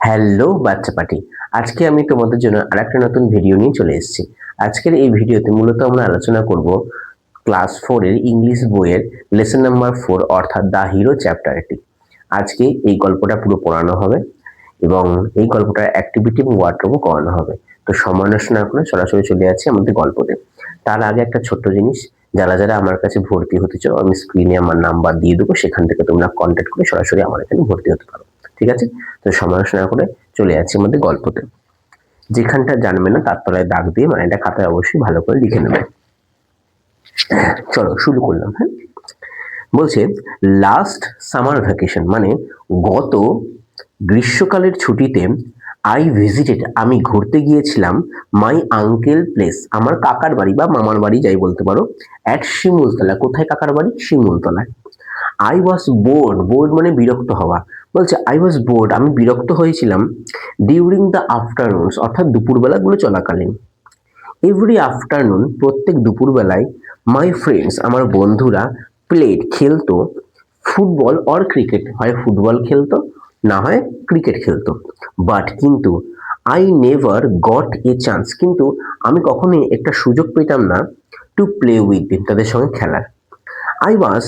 Hello বাচ্চা party, আজকে আমি তোমাদের জন্য আরেকটা নতুন ভিডিও নিয়ে চলে এসেছি। আজকের এই ভিডিওতে মূলত আমরা আলোচনা করব ক্লাস 4 এর ইংলিশ বইয়ের লেসন নাম্বার 4 অর্থাৎ দ্য হিরো চ্যাপ্টারটি। আজকে এই গল্পটা পুরো পড়ানো হবে এবং এই গল্পটার অ্যাক্টিভিটি এবং ওয়ার্কশপও করানো হবে। তো সময় নষ্ট না করে সরাসরি চলে যাচ্ছি আমাদের গল্পতে। তার আগে একটা ছোট্ট জিনিস, যারা যারা আমার কাছে ভর্তি হতে চাও আমি স্ক্রিনে আমার নাম্বার দিয়ে দেবো, সেখান থেকে তোমরা কন্ট্যাক্ট করে সরাসরি আমার এখানে ভর্তি হতে পারো। ঠিক আছে? তো সময় নষ্ট না করে চলে যাচ্ছি আমাদের গল্পতে। যেখানটা জানবে না তার তলায় দাগ দিয়ে মানে এটা খাতায় অবশ্যই ভালো করে লিখে নেবে। চলো শুরু করলাম। হ্যাঁ, বলছে লাস্ট সামার ভ্যাকেশন মানে গত গ্রীষ্মকালের ছুটিতে আই ভিজিটেড আমি ঘুরতে গিয়েছিলাম মাই আঙ্কেল প্লেস আমার কাকার বাড়ি বা মামার বাড়ি যাই বলতে পারো, অ্যাট শিমুলতলা। কোথায় কাকার বাড়ি? শিমুলতলায়। আই ওয়াজ বোর্ড, বোর্ড মানে বিরক্ত হওয়া। বলছে আই ওয়াজ বোর্ড আমি বিরক্ত হয়েছিলাম ডিউরিং দ্য আফটারনুনস অর্থাৎ দুপুরবেলাগুলো চলাকালীন। এভরি আফটারনুন প্রত্যেক দুপুরবেলায় মাই ফ্রেন্ডস আমার বন্ধুরা প্লেড খেলতো ফুটবল অর ক্রিকেট, হয় ফুটবল খেলতো না হয় ক্রিকেট খেলতো। বাট কিন্তু I never got a chance কিন্তু আমি কখনোই একটা সুযোগ পেতাম না টু প্লে উইথ দেম তাদের সঙ্গে খেলার। আই ওয়াজ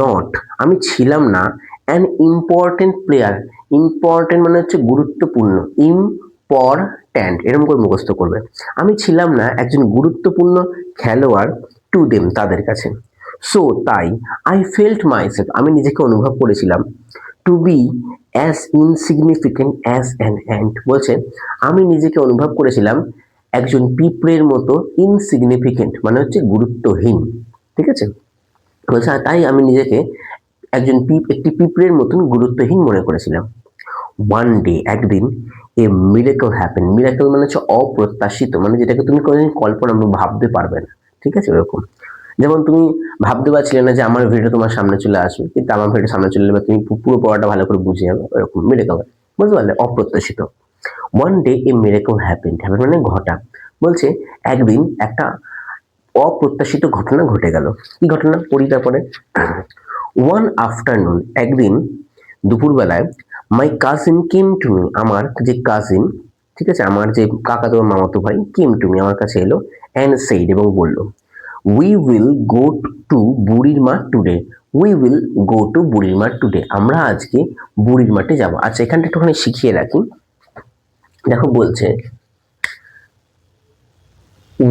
নট আমি ছিলাম না অ্যান ইম্পর্টেন্ট প্লেয়ার। ইম্পর্টেন্ট মানে হচ্ছে গুরুত্বপূর্ণ, ইম্পরট্যান্ট এরকম করে মুখস্থ করবে। আমি ছিলাম না একজন গুরুত্বপূর্ণ খেলোয়াড় টু দেম তাদের কাছে। সো তাই আই ফেল্ট মাইসেলফ আমি নিজেকে অনুভব করেছিলাম to be as insignificant as an ant. বলছে আমি নিজেকে অনুভব করেছিলাম একজন পিঁপড়ের মতো, ইনসিগনিফিকেন্ট মানে হচ্ছে গুরুত্বহীন। ঠিক আছে? বলছে তাই আমি নিজেকে একটি পিঁপড়ের মতন গুরুত্বহীন মনে করেছিলাম। ওয়ান ডে একদিন এ মিরাকল হ্যাপেন। মিরাকল মানে হচ্ছে অপ্রত্যাশিত, মানে যেটাকে তুমি কোনোদিন কল্পনা ভাবতে পারবে না। ঠিক আছে? ওরকম যেমন তুমি ভাবতে পারছিলে না যে আমার ভিডিও তোমার সামনে চলে আসবে, কিন্তু আমার ভিডিও সামনে চলে এলে তুমি পুরো পড়াটা ভালো করে বুঝে যাবে। ওরকম মিরাকল, বুঝতে পারলে? অপ্রত্যাশিত। ওয়ান ডে এ মিরাকল হ্যাপেন, হ্যাপেন মানে ঘটা। বলছে একদিন একটা অপ্রত্যাশিত ঘটনা ঘটে গেল। কি ঘটনা পড়ি তারপরে। ওয়ান আফটারনুন একদিন দুপুরবেলায় my cousin came to me আমার যে কাজিন, ঠিক আছে, আমার যে কাকাতো মামাতো ভাই, কেম টু মি আমার কাছে এলো অ্যান্ড সেইড এবং বলল উই উইল গো টু বুড়ির মাঠ today. We will go to বুড়ির মাঠ টুডে আমরা আজকে বুড়ির মাঠে যাবো। আচ্ছা এখানটা একটুখানি শিখিয়ে রাখি। দেখো বলছে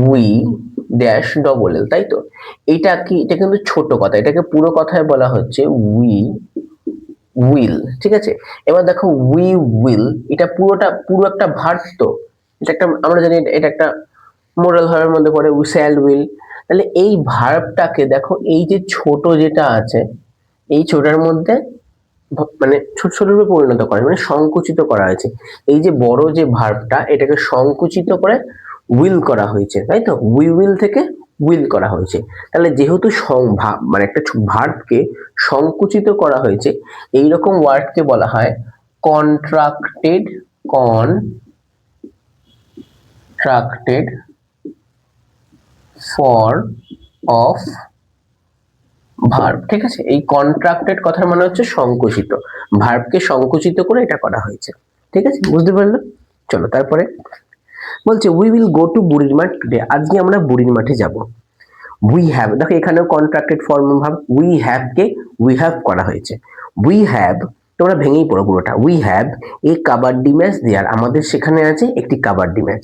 উই ড্যাশ ডবল এল, তাই তো? এটা কি? এটা কিন্তু ছোট কথা, এটাকে পুরো কথায় বলা হচ্ছে উই উইল। ঠিক আছে? এবার দেখো উই উইল এটা পুরো একটা ভার্ব, তো এটা একটা আমরা জানি এটা একটা মোরাল ভার্বের মধ্যে পড়ে, উই শ্যাল উইল। তাহলে এই ভার্বটাকে দেখো, এই যে ছোট যেটা আছে এই ছোটার মধ্যে মানে ছোট ছোট রূপে পরিণত করা মানে সংকুচিত করা হয়েছে। এই যে বড় যে ভার্বটা এটাকে সংকুচিত করে উইল করা হয়েছে, তাই তো? উই উইল থেকে উইল করা হয়েছে। তাহলে যেহেতু মানে একটা ভার্বকে সংকুচিত করা হয়েছে, এইরকম ওয়ার্ডকে বলা হয় contracted, contracted form of verb. ঠিক আছে? এই কন্ট্রাক্টেড কথার মানে হচ্ছে সংকুচিত, ভার্বকে সংকুচিত করে এটা করা হয়েছে। ঠিক আছে? বুঝতে পারলো? চলো তারপরে বলছে উই উইল গো টু বুড়ির মাঠ টুডে আজকে আমরা বুড়ির মাঠে যাব। উই হ্যাভ, দেখো এখানেও contracted form verb we have কে উই হ্যাভ করা হয়েছে। উই হ্যাভ, তোমরা ভেঙেই পড়ো পুরোটা। We have a kabaddi match there আমাদের সেখানে আছে একটি কাবাডি ম্যাচ।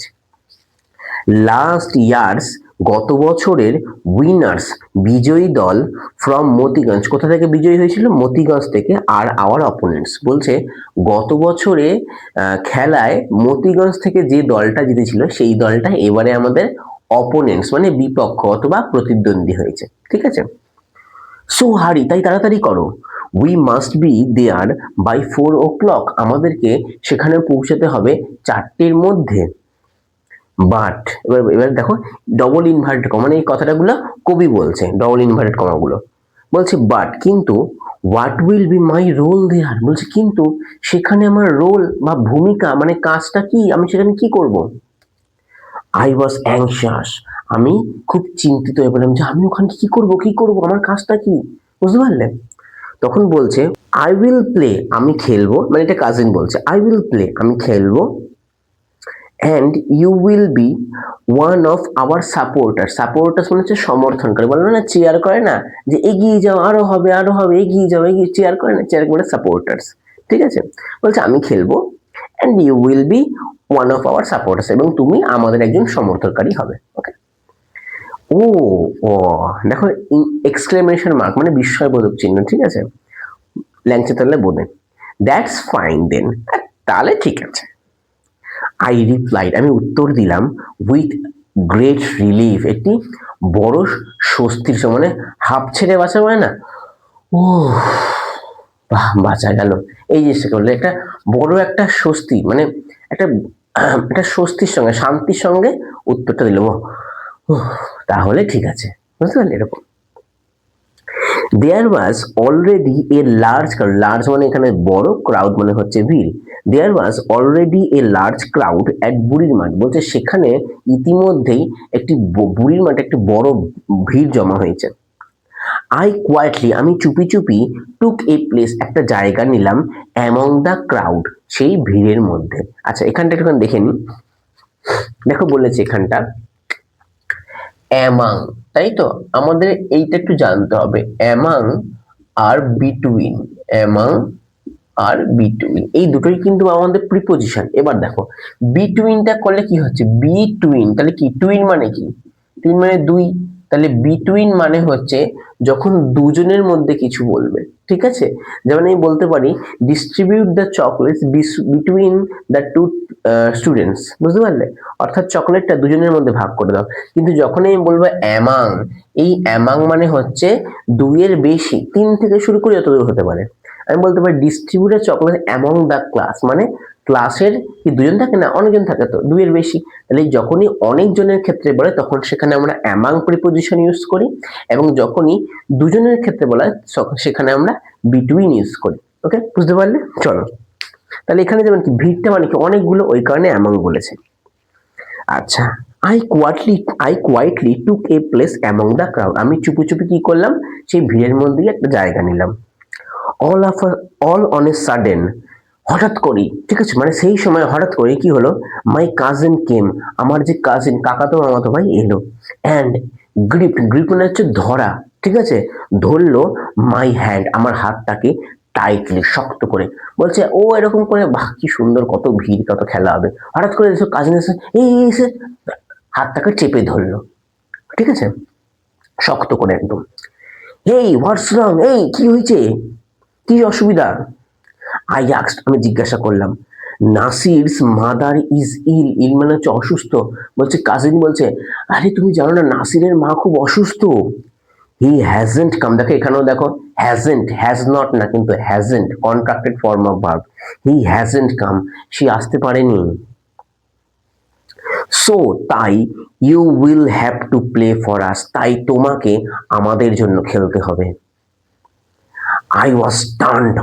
লাস্ট ইয়ার্স গত বছরের উইনার্স বিজয়ী দল ফ্রম মতিগঞ্জ, কোথা থেকে বিজয়ী হয়েছিল? মতিগঞ্জ থেকে। আর আওয়ার অপোনেন্টস, বলছে গত বছরে খেলায় মতিগঞ্জ থেকে যে দলটা জিতেছিল সেই দলটা এবারে আমাদের অপোনেন্টস মানে বিপক্ষ অথবা প্রতিদ্বন্দ্বী হয়েছে। ঠিক আছে? সো হারি, তাই তাড়াতাড়ি করো। We must be there by 4 o'clock আমাদেরকে সেখানে পৌঁছাতে হবে 4টের মধ্যে। বাট এবার দেখো ডবল ইনভার্টেড কমা, মানে এই কথাটাগুলো কবি বলছে, ডবল ইনভার্টেড কমাগুলো। বলছে বাট কিন্তু what will be my role there, বলছে কিন্তু সেখানে আমার রোল বা ভূমিকা মানে কাজটা কি, আমি সেখানে কি করব। আই ওয়াজ অ্যাংশাস আমি খুব চিন্তিত হয়ে পড়লাম যে আমি ওখানে কি করব আমার কাজটা কি। বুঝতে পারলে? তখন বলছে আই উইল প্লে, আমি খেলবো, মানে এটা কাজিন বলছে আই উইল প্লে, আমি খেলবো, and you will be one of our supporter. Supporters মানে হচ্ছে সমর্থন করে, বলো না চেয়ার করে না, যে এগিয়ে যাও, আরো হবে আরো হবে, এগিয়ে যাও, এগিয়ে, চেয়ার করে না, চেয়ার করে সাপোর্টার্স। ঠিক আছে, বলছে আমি খেলবো, and you will be one of our supporters, এবং তুমি আমাদের একজন সমর্থনকারী হবে। ওকে, ও ও দেখো, এক্সক্লেমেশন মার্ক মানে বিস্ময়বোধক চিহ্ন। ঠিক আছে, ল্যাংচা তাহলে বোধে, দ্যাটস ফাইন দেন, তাহলে ঠিক আছে। আই রিপ্লাইড, আমি উত্তর দিলাম, উইথ গ্রেট রিলিফ, একটি বড় স্বস্তির সঙ্গে, মানে হাঁপ ছেড়ে বাঁচা হয় না, ও বাহ বাঁচা গেল, এই জিনিসটা করলে একটা বড় একটা স্বস্তি, মানে একটা একটা স্বস্তির সঙ্গে, শান্তির সঙ্গে উত্তরটা দিল, তাহলে ঠিক আছে, বুঝতে পারলে, এরকম। There was already a large crowd, large মানে এখানে বড়, ক্রাউড মানে হচ্ছে ভিড়। There was already a large crowd at বুড়ির মাঠ, বলছে সেখানে ইতিমধ্যেই একটি বুড়ির মাঠে একটি বড় ভিড় জমা হয়েছে। আই কোয়াইটলি, আমি চুপি চুপি, টুক এ প্লেস, একটা জায়গা নিলাম, অ্যামং দ্য ক্রাউড, সেই ভিড়ের মধ্যে। আচ্ছা এখানটা একটুখানি দেখে নি, দেখো বলেছে এখানটা অ্যামাং, তাই তো, আমাদের এইটা একটু জানতে হবে, অ্যামাং আর বিটুইন, অ্যামাং আর বিটুইন, এই দুটোই কিন্তু আমাদের প্রিপোজিশন। এবার দেখো বিটুইনটা করলে কি হচ্ছে, বিটুইন, তাহলে কি টুইন মানে কি, টুইন মানে দুই, তাহলে বিটুইন মানে হচ্ছে যখন দুজনের মধ্যে কিছু বলবে। ঠিক আছে, যেমন আমি বলতে পারি distribute the chocolates between the two students, বুঝতে পারলে, অর্থাৎ চকলেটটা দুজনের মধ্যে ভাগ করে দাও। কিন্তু যখন আমি বলবো অ্যামাং, এই অ্যামাং মানে হচ্ছে দুইয়ের বেশি, তিন থেকে শুরু করে যতদূর হতে পারে। আমি বলতে পারি distribute chocolate among the class, মানে ক্লাসের কি দুজন থাকে না, অনেকজন থাকে, তো দুইয়ের বেশি, তাহলে যখনই অনেকজনের ক্ষেত্রে বলে তখন সেখানে আমরা অ্যামাং প্রিপোজিশন ইউজ করি, এবং যখনই দুজনের ক্ষেত্রে বলা হয় সেখানে আমরা বিটুইন ইউজ করি। ওকে, বুঝতে পারলে, চলো তাহলে এখানে যেমন কি ভিড়টা মানে কি অনেকগুলো, ওই কারণে অ্যামাং বলেছে। আচ্ছা, I quietly took a place among the crowd, আমি চুপি চুপি কি করলাম, সেই ভিড়ের মধ্যে একটা জায়গা নিলাম। All of all on a sudden, হঠাৎ করেই, ঠিক আছে, মানে সেই সময় হঠাৎ করে কি হলো, মাই কাজিন কেম, আমার যে কাজিন, কাকাতো মামাতো ভাই এলো, অ্যান্ড গ্রিপ, গ্রিপ মানে হচ্ছে ধরা, ঠিক আছে, ধরলো মাই হ্যান্ড, আমার হাতটাকে টাইটলি, শক্ত করে, বলছে ও এরকম করে, বাহ কি সুন্দর, কত ভিড়, কত খেলা হবে, হঠাৎ করে এসে কাজিন এসে এই এসে হাতটাকে চেপে ধরলো, ঠিক আছে, শক্ত করে একদম। এই হোয়াটস রং, এই কি হয়েছে, কি অসুবিধা, আই আস্কড, আমি জিজ্ঞাসা করলাম। নাসিরস মাদার ইজ ইল, ইল মানে হচ্ছে অসুস্থ, বলছে কাজিন বলছে আরে তুমি জানো না নাসিরের মা খুব অসুস্থ। হি হ্যাজেন্ট কাম, দেখো এখানেও দেখো হ্যাজেন্ট, হ্যাজ নট না কিন্তু hasn't, contracted form of verb, he hasn't come, সে আসতে পারেনি। সো তাই you will have to play for us, তাই তোমাকে আমাদের জন্য খেলতে হবে। আই ওয়াজ স্টান্ড,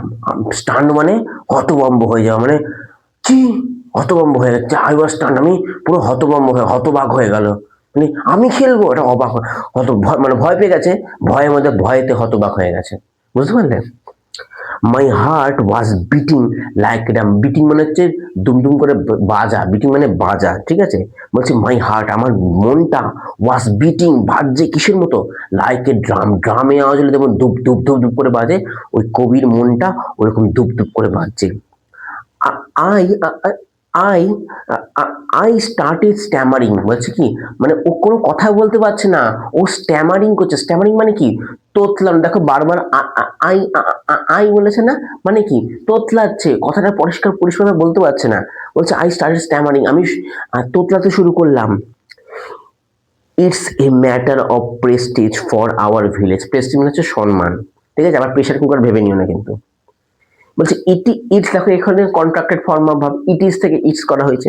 স্টান্ড মানে হতভম্ব হয়ে যাওয়া, মানে কি, হতভম্ব হয়ে যাচ্ছে, আই ওয়াজ স্টান্ড, আমি পুরো হতভম্ব হয়ে, হতবাক হয়ে গেল, মানে আমি খেলবো, এটা অবাক, হত ভয়, মানে ভয় পেয়ে গেছে, ভয়ের মধ্যে ভয়েতে হতবাক হয়ে গেছে, বুঝতে পারলে। My heart was beating like drum, beating মানে হচ্ছে দুমদুম করে বাজা, বিটিং মানে বাজা, ঠিক আছে, বলছে মাই হার্ট, আমার মনটা, ওয়াজ বিটিং বাজছে কিসের মতো, লাইক এ ড্রাম, ড্রামে আওয়াজ হলে যেমন ধুপ ধুপ ধুপ ধুপ করে বাজে, ওই কবির মনটা ওরকম ধুপ ধুপ করে বাজছে। I I I started stammering, বলছে কি, মানে ও কোনো কথা বলতে পারছে না, ও স্ট্যামারিং করছে, স্ট্যামারিং মানে কি, তোতলাম, দেখো বারবার আই আই বলেছে না, মানে কি তোতলাচ্ছে, কথাটা পরিষ্কার বলতে পারছে না, বলছে আই স্টার্টেড স্ট্যামারিং, আমি তোতলাতে শুরু করলাম। It's a matter of Prestige for our village, Prestige মানে হচ্ছে সম্মান, ঠিক আছে, আবার প্রেশার কুকার ভেবে নিও না কিন্তু। বলছে ইটি, ইটস দেখো এখানে contracted form of verb, it is থেকে ইটস করা হয়েছে,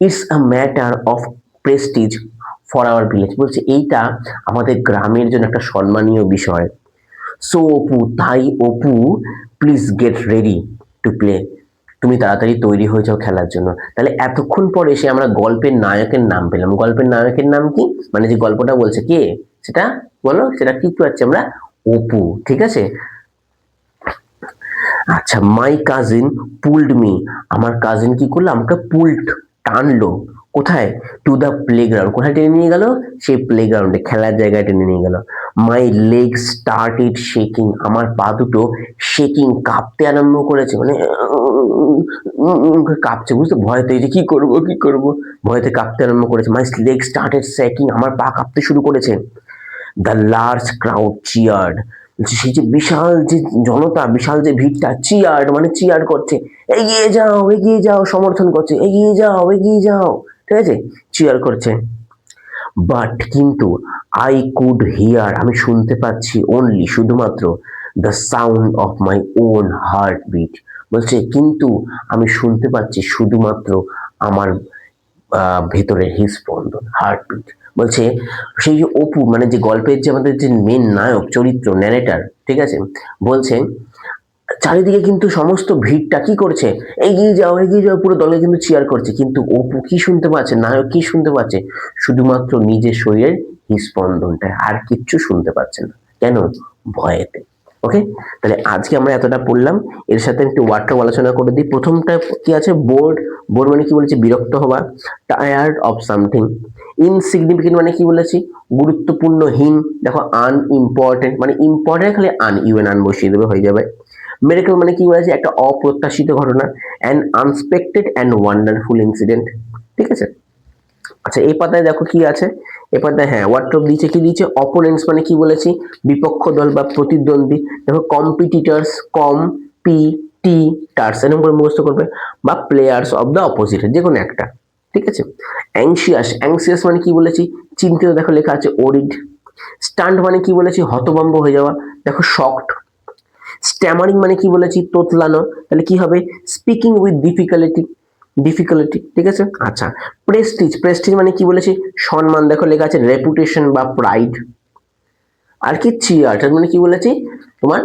it's a matter of Prestige for our village, বলছে এইটা আমাদের গ্রামের জন্য একটা সম্মানীয় বিষয়। সো অপু, তাই Apu, please get ready to play, তুমি তাড়াতাড়ি তৈরি হয়ে যাও খেলার জন্য। তাহলে এতক্ষণ পরে এসে আমরা গল্পের নায়কের নাম পেলাম, গল্পের নায়কের নাম কি, মানে যে গল্পটা বলছে কে, সেটা বলো, সেটা কি পাচ্ছি আমরা, অপু, ঠিক আছে। আচ্ছা, মাই কাজিন পুলড মি, আমার কাজিন কি করলো, আমাকে পুলড টানলো, কোথায়, টু দ্য প্লেগ্রাউন্ড, কোথায় টেনে নিয়ে গেল, সেই প্লেগ্রাউন্ডে, খেলার জায়গায় টেনে নিয়ে গেল। মাই লেগ স্টার্টেড শেকিং, আমার পা দুটো শেকিং, কাঁপতে আরম্ভ করেছে, মানে কাঁপছে, বুঝতে, ভয়তে, এই যে কি করব কি করব, ভয়তে কাঁপতে আরম্ভ করেছে। মাই লেগ স্টার্টেড শেকিং, আমার পা কাঁপতে শুরু করেছে। দ্য লার্জ ক্রাউড চিয়ার্ড, সেই যে বিশাল যে জনতা, বিশাল যে ভিড়টা, চিয়ার্ড মানে চিয়ার করছে, এগিয়ে যাও, সমর্থন করছে, এগিয়ে যাও, ঠিক আছে, চিয়ার করছে। বাট কিন্তু, আই কুড হিয়ার, আমি শুনতে পাচ্ছি, অনলি শুধুমাত্র, the sound of my own heart beat, বলছে কিন্তু আমি শুনতে পাচ্ছি শুধুমাত্র আমার ভেতরের হৃদস্পন্দন, হার্টবিট। বলছে সেই যে অপু, মানে যে গল্পের যে আমাদের যে মেন নায়ক চরিত্র, ন্যারেটার, ঠিক আছে, বলছে চারিদিকে কিন্তু সমস্ত ভিড়টা কি করছে, এগিয়ে যাও, পুরো দলে কিন্তু চিয়ার করছে, কিন্তু অপু কি শুনতে পাচ্ছে, নায়ক কি শুনতে পাচ্ছে, শুধুমাত্র নিজের শরীরের হৃদস্পন্দনটা, আর কিচ্ছু শুনতে পাচ্ছে না। কেন? ভয়েতে। ওকে, তাহলে আজকে আমরা এতটা পড়লাম, এর সাথে একটু ওয়ার্ডটাও আলোচনা করে দিই। প্রথমটা কি আছে, বোর্ড, বোর্ড মানে কি বলেছি, বিরক্ত হওয়া। Tired of something. ইনসিগনিফিকেন্ট মানে কি বলেছি, গুরুত্বপূর্ণহীন। দেখো আনইম্পর্টেন্ট মানে ইম্পর্টেন্ট, খালি আন বসিয়ে দেবে, হয়ে যাবে। মেরেকেল মানে কি বলেছে, একটা অপ্রত্যাশিত ঘটনা। An unexpected and wonderful incident, ঠিক আছে। আচ্ছা, এই পাতায় দেখো কি আছে, এই পাতায় হ্যাঁ ওয়ার্ডটপ দিয়েছে, কি দিয়েছে, অপোনেন্টস মানে কি বলেছি, বিপক্ষ দল বা প্রতিদ্বন্দ্বী। দেখো কম্পিটিটর্স, কম পি টি টার্স, এরকম করে মুখস্থ করবে, বা প্লেয়ার্স অফ দ্য অপোজিট, যে কোনো একটা, ঠিক আছে। অ্যাংশিয়াস মানে কি বলেছি, চিন্তিত, দেখো লেখা আছে ওরিড। স্টান্ট মানে কি বলেছি, হতভম্ব হয়ে যাওয়া, দেখো শকড। স্ট্যামারিং মানে কি বলেছি, তোতলানো, তাহলে কি হবে, স্পিকিং উইথ ডিফিকাল্টি, ঠিক আছে। আচ্ছা, প্রেস্টিজ মানে কি বলেছি, সম্মান, দেখো লেখা আছে রেপুটেশন বা প্রাইড। আর কি চিয়ার মানে কি বলেছি, তোমার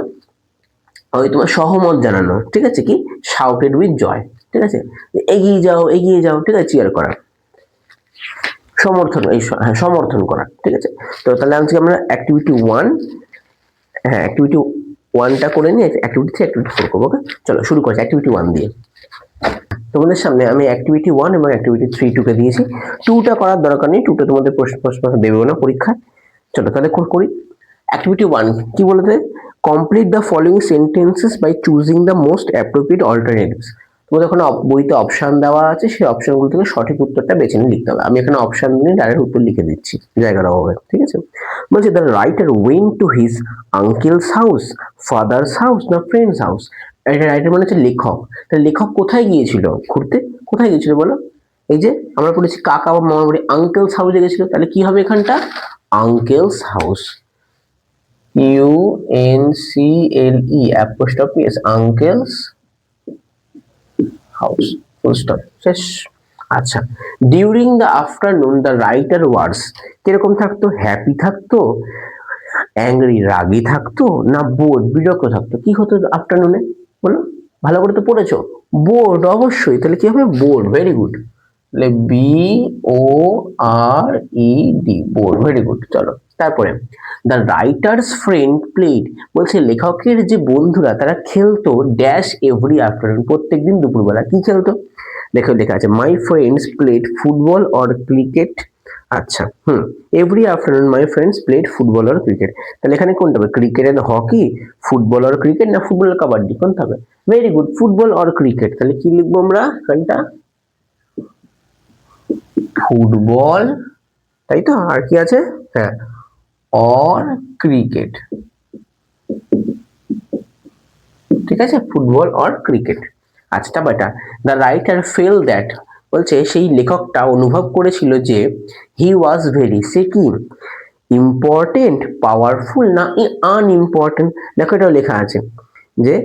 ওই তোমার সহমত জানানো, ঠিক আছে, কি শাউটেড উইথ জয়, ঠিক আছে, এগিয়ে যাও, ঠিক আছে, চিয়ার করা, সমর্থন, এই হ্যাঁ সমর্থন করা, ঠিক আছে। তো তাহলে আজকে আমরা অ্যাক্টিভিটি ওয়ান, হ্যাঁ অ্যাক্টিভিটি ওয়ানটা করে নিয়ে অ্যাক্টিভিটি থ্রি, অ্যাক্টিভিটি ফোর করবো। ওকে, চলো শুরু করছি অ্যাক্টিভিটি ওয়ান দিয়ে। তোমাদের সামনে আমি অ্যাক্টিভিটি ওয়ান এবং অ্যাক্টিভিটি থ্রি টুকে দিয়েছি, টুটা করার দরকার নেই, টুটা তোমাদের প্রশ্ন দেবেও না পরীক্ষায়। চলো তাহলে করি। অ্যাক্টিভিটি ওয়ান কি বলতে, complete the following sentences by choosing the most appropriate alternatives. তোমাদের ওখানে বইতে অপশন দেওয়া আছে, সেই অপশনগুলো থেকে সঠিক উত্তরটা বেছে নিয়ে লিখতে হবে। আমি এখানে অপশন দিয়ে ডাইরেক্ট উত্তর লিখে দিচ্ছি জায়গার অভাবে, ঠিক আছে। বলছে the writer went to his uncle's house, father's house, না ফ্রেন্ডস হাউস। এটা রাইটার মানে হচ্ছে লেখক, তাহলে লেখক কোথায় গিয়েছিল ঘুরতে, কোথায় গিয়েছিল বলো, এই যে আমরা পড়েছি কাকা বা মামা বাড়ি, আঙ্কেলস হাউসে গেছিল, তাহলে কি হবে এখানটা, uncle's house, UNCLE apostrophe S, uncle's house, full stop, শেষ। আচ্ছা, during the afternoon the writer was, কিরকম থাকতো, হ্যাপি থাকতো, অ্যাংরি রাগী থাকতো, না বোর্ড বিরক্ত থাকতো, কি হতো আফটারনুনে বলো, ভালো করে তো পড়েছো, বোর্ড অবশ্যই, তাহলে কি হবে, বোর্ড, ভেরি গুড, তাহলে BORED, বোর্ড, ভেরি গুড। চলো তারপরে, দ্য রাইটার্স ফ্রেন্ড প্লেড, বলছে লেখকের যে বন্ধুরা তারা খেলতো ড্যাশ এভরি আফটারনুন, প্রত্যেকদিন দুপুরবেলা কি খেলতো, দেখো লেখা আছে my friends played football or cricket. আচ্ছা, every afternoon my friends played football or cricket, তাহলে এখানে কোনটা হবে, cricket and hockey, football or cricket, না ফুটবল কাবাডি, কোনটা হবে, very good, football or cricket. তাহলে কি লিখবো আমরা এখানটা, ফুটবল, তাই তো, আর কি আছে, হ্যাঁ অর ক্রিকেট, ঠিক আছে, ফুটবল অর ক্রিকেট। আচ্ছা বেটা, দ্য রাইটার ফেল দ্যাট, বলছে সেই লেখকটা অনুভব করেছিল যে হি ওয়াজ ভেরি, সে কি ইম্পর্টেন্ট, পাওয়ারফুল, না আনইম্পর্টেন্ট, দেখো এটাও লেখা আছে যে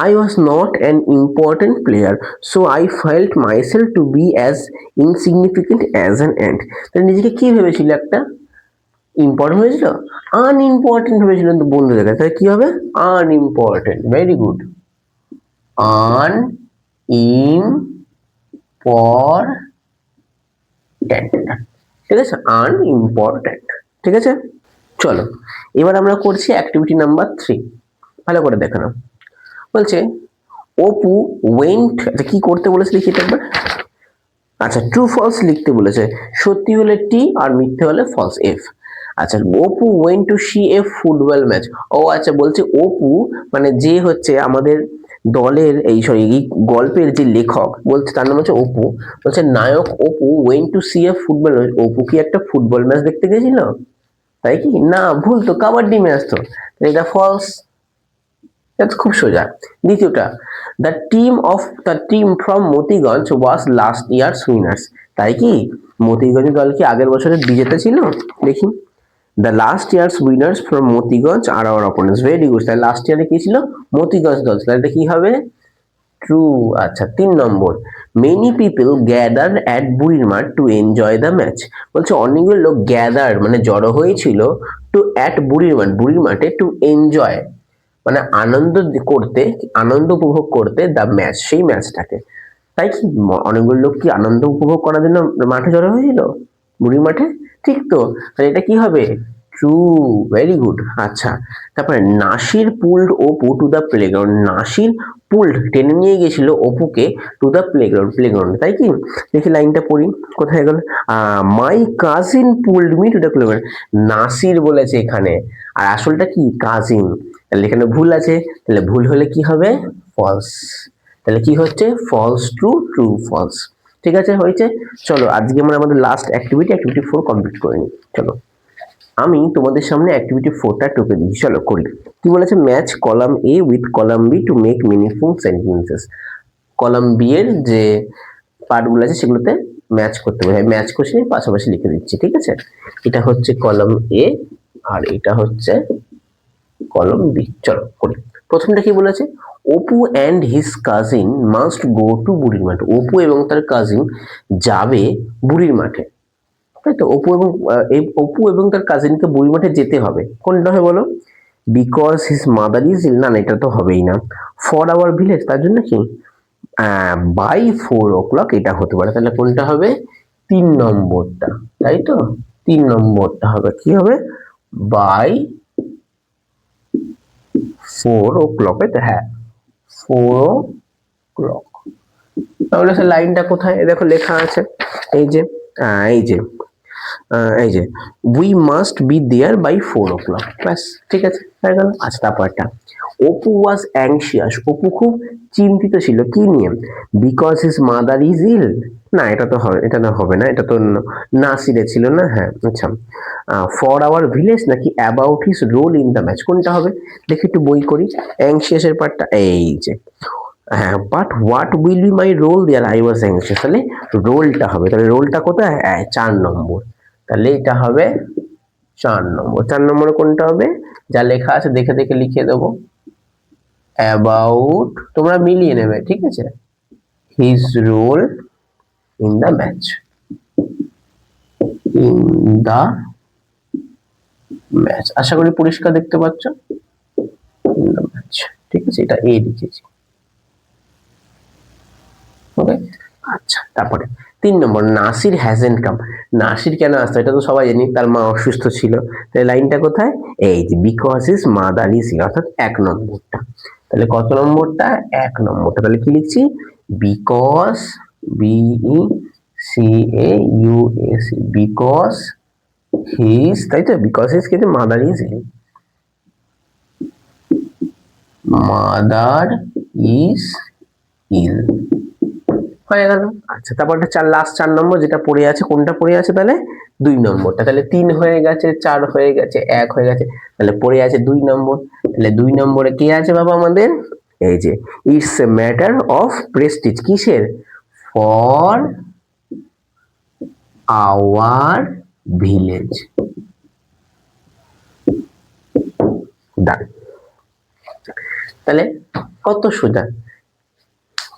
I was not an important player, so I felt myself to be as insignificant as an ant. তাহলে নিজেকে কি ভেবেছিল, একটা ইম্পর্টেন্ট হয়েছিল, আনইম্পর্টেন্ট ভেবেছিল তো বন্ধুদের কাছে, কি হবে, আনইম্পর্টেন্ট, ভেরি গুড, আনইম্পর্টেন্ট, ঠিক আছে, আনইম্পর্টেন্ট, ঠিক আছে। চলো এবার আমরা করছি অ্যাক্টিভিটি নাম্বার থ্রি। ভালো করে দেখো না। বলছে অপু ওয়েন্ট, আচ্ছা কি করতে বলেছে দেখি এটা একবার। আচ্ছা ট্রু ফলস লিখতে বলেছে, সত্যি হলে টি আর মিথ্যে হলে ফলস এফ। আচ্ছা Apu went to see a football match. ও আচ্ছা বলছে অপু মানে যে হচ্ছে আমাদের দলের এই সরি এই গল্পের যে লেখক, বলছে তার নাম হচ্ছে অপু। বলছে নায়ক Apu went to see a football match, Apu কি একটা ফুটবল ম্যাচ দেখতে গেছিল? তাই কি না, ভুল তো, কাবাডি ম্যাচ তো, এটা ফলস। এটা খুব সোজা। দ্বিতীয়টা, the team from Motiganj was last year's winners. তাই কি মতিগঞ্জ দল কি আগের বছরের বিজেতা ছিল? দেখি, the last year's winners from Motiganj আর আওয়ার অপোনেন্টস। Very good. তাহলে লাস্ট ইয়ারে কি ছিল? মতিগঞ্জ দল। তাহলে এটা কি হবে? ট্রু। আচ্ছা 3 নম্বর, মেনি পিপল গ্যাদার অ্যাট বুড়ির মাঠ টু এনজয় দ্য ম্যাচ। বলছে অনেকগুলো লোক গ্যাদার মানে জড়ো হয়েছিল টু অ্যাট বুড়ির মাঠ, বুড়ির মাঠে, টু এনজয় মানে আনন্দ করতে, আনন্দ উপভোগ করতে দ্য ম্যাচ, সেই ম্যাচটাকে। তাই কি অনেকগুলো লোক কি আনন্দ উপভোগ করার জন্য মাঠে জড়ো হয়েছিল বুড়ির মাঠে? ঠিক তো, তাহলে এটা কি হবে? ট্রু। Very good. আচ্ছা তারপরে Nasir pulled Apu to the playground. Nasir pulled টেনে নিয়ে গেছিল অপুকে টু দ্য প্লেগ্রাউন্ড, প্লেগ্রাউন্ড। তাই কি? দেখি লাইনটা পড়ি, কোথায় গেল? My cousin pulled me to the playground. Nasir বলেছে এখানে, আর আসলটা কি কাজিন। তাহলে এখানে ভুল আছে, তাহলে ভুল হলে কি হবে? ফলস। তাহলে কি হচ্ছে? False true, true false. ঠিক আছে, হয়েছে। চলো আজকে আমরা আমাদের লাস্ট অ্যাক্টিভিটি 4 কমপ্লিট করে নিই। চলো আমি তোমাদের সামনে অ্যাক্টিভিটি 4টা টুকে দিচ্ছি, চলো করি। কি বলেছে? Match column A with column B to make meaningful sentences. Column B এর যে পার্টগুলো আছে সেগুলোতে ম্যাচ করতে হবে। ম্যাচ কোশ্চেন পাশাপাশি লিখে দিচ্ছি, ঠিক আছে? এটা হচ্ছে কলাম এ আর এটা হচ্ছে কলম বি। চলো করি। প্রথমটা কি বলেছে? Apu and his cousin must go to বুড়ির মাঠ। অপু এবং তার কাজিন যাবে বুড়ির মাঠে। তাই তো, অপু এবং তার কাজিনকে বুড়ির মাঠে যেতে হবে। কোনটা হয় বলো? Because his mother is ill. না এটা তো হবেই না। ফর আওয়ার ভিলেজ, তার জন্য কি বাই 4 o'clock এটা হতে পারে। তাহলে কোনটা হবে? 3 নম্বরটা, তাই তো? 3 নম্বরটা হবে, কি হবে? বাই 4 o'clock, তো হ্যাঁ 4 o'clock। তাহলে সে লাইনটা কোথায়? দেখো লেখা আছে এই যে, এই যে এই যে we must be there by 4 o'clock। ব্যাস, ঠিক আছে, হয়ে গেল। আচ্ছা তারপরটা, অপু ওয়াজ অ্যাংশিয়াস। অপু খুব চিন্তিত ছিল কি নিয়ে? Because his mother is ill. না এটা তো হবে, এটা না হবে না, এটা তো নাসিরে ছিল না। হ্যাঁ আচ্ছা, ফর আওয়ার ভিলেজ নাকি about his role in the match, কোনটা হবে? দেখি একটু বই করি। অ্যাংশিয়াসের পার্টটা এই যে, হ্যাঁ, but what will be my role there I was anxious. তাহলে রোলটা হবে, তাহলে রোলটা কোথায়? 4 নম্বর। তাহলে এটা হবে 4 নম্বর। 4 নম্বরে কোনটা হবে? যা লেখা আছে দেখে দেখে লিখে দেবো। অ্যাবাউট, তোমরা মিলিয়ে নেবে, ঠিক আছে? His role in the match, in the match. আশা করি পরিষ্কার দেখতে পাচ্ছ। ইন দ্য ম্যাচ, ঠিক আছে, এটা এ লিখেছি। ওকে। আচ্ছা তারপরে 3 নম্বর, নাসির হ্যাজেন্ট কাম। নাসির কেন আসতো এটা তো সবাই জানি, তার মা অসুস্থ ছিল। তাহলে লাইনটা কোথায়? এই যে because his mother is ill, অর্থাৎ 1 নম্বরটা। তাহলে কত নম্বরটা? 1 নম্বরটা। তাহলে কি লিখছি? Because, B E C A U S, because his, তাই তো, বিকজ হিজ কিন্তু mother is ill, mother is ill, হয়ে গেল। আচ্ছা তারপর লাস্ট 4 নম্বর যেটা পড়ে আছে, কোনটা পড়ে আছে? তাহলে 2 নম্বরটা। তাহলে 3 হয়ে গেছে, 4 হয়ে গেছে, 1 হয়ে গেছে, তাহলে পড়ে আছে 2 নম্বর। তাহলে 2 নম্বরে কি আছে বাবা আমাদের? এই যে it's a matter of prestige. কিসের? For our village. ডান। তাহলে কত সোজা,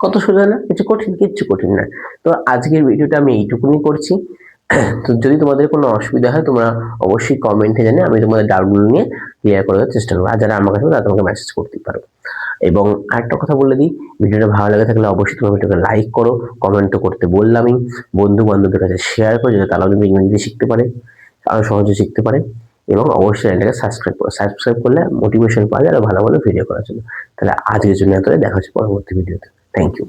কত সোজা না? কিছু কঠিন? কিচ্ছু কঠিন না। তো আজকের ভিডিওটা আমি এইটুকুনি করছি। তো যদি তোমাদের কোনো অসুবিধা হয় তোমরা অবশ্যই কমেন্টে জানিয়ে আমি তোমাদের ডাউটগুলো নিয়ে ক্লিয়ার করার চেষ্টা করবো। আর যারা আমার কাছে তারা তোমাকে মেসেজ করতে পারো। এবং আরেকটা কথা বলে দিই, ভিডিওটা ভালো লাগে থাকলে অবশ্যই তোমরা ভিডিওকে লাইক করো, কমেন্টও করতে বললামই, বন্ধু বান্ধবদের কাছে শেয়ার করো যাতে তারাও কিন্তু ইংরেজি শিখতে পারে, আরো সহজে শিখতে পারে। এবং অবশ্যই চ্যানেলটাকে সাবস্ক্রাইব করলে মোটিভেশন পাওয়া যায় আরো ভালো ভালো ভিডিও করার জন্য। তাহলে আজকের জন্য এতটাই, দেখা হচ্ছে পরবর্তী ভিডিওতে। Thank you.